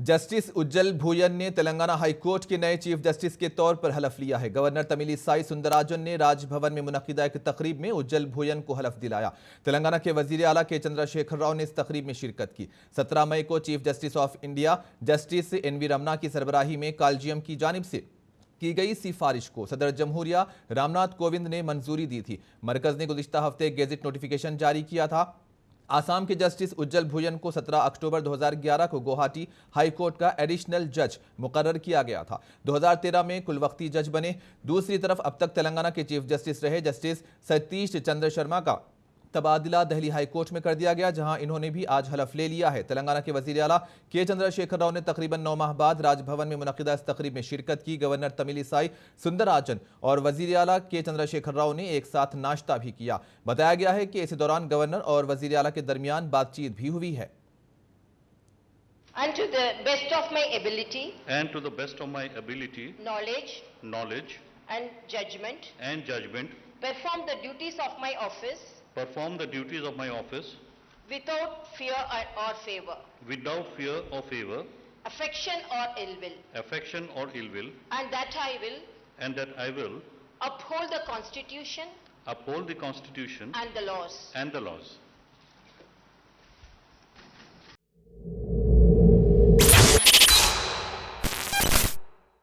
Justice उज्जल भूयन ने Telangana high court के नए चीफ जस्टिस के तौर पर हलफ लिया है। गवर्नर तमिलिसाई सुंदरराजन ने राजभवन में मुनक्किदा एक तकरीब में उज्जल भूयन को हलफ दिलाया। तेलंगाना के वजीर आला के चंद्रशेखर राव ने इस तकरीब में शिरकत की। 17 मई को chief justice of India justice N V Ramana की सरबराही में कॉलेजियम की जानिब से की गई सिफारिश को सदर जमहूरिया रामनाथ कोविंद ने मंजूरी दी थी। मरकज ने गुज़िश्ता हफ्ते गेजेट नोटिफिकेशन जारी किया था। आसाम के जस्टिस उज्जल भूयन को 17 अक्टूबर 2011 को गुवाहाटी हाई कोर्ट का एडिशनल जज मुकर्रर किया गया था। 2013 में कुलवक्ती जज बने। दूसरी तरफ अब तक तेलंगाना के चीफ जस्टिस रहे जस्टिस सतीश चंद्र शर्मा का तबादला दिल्ली हाई कोर्ट में कर दिया गया, जहां इन्होंने भी आज हलफ ले लिया है। तेलंगाना के वजीर आला के चंद्रशेखर राव ने तकरीबन 9 माह बाद राजभवन में मुनक्किदा इस तकरीब में शिरकत की। गवर्नर तमिलिसाई सुंदरराजन और वजीर आला के चंद्रशेखर राव ने एक साथ नाश्ता भी किया। बताया गया है कि इस दौरान गवर्नर और वजीर आला के दरमियान बातचीत भी हुई है। And to the best of my ability, and to the best of my ability, knowledge and judgment, perform the duties of my office without fear or favor, affection or ill will, and that I will uphold the Constitution uphold the Constitution and the laws. and the laws.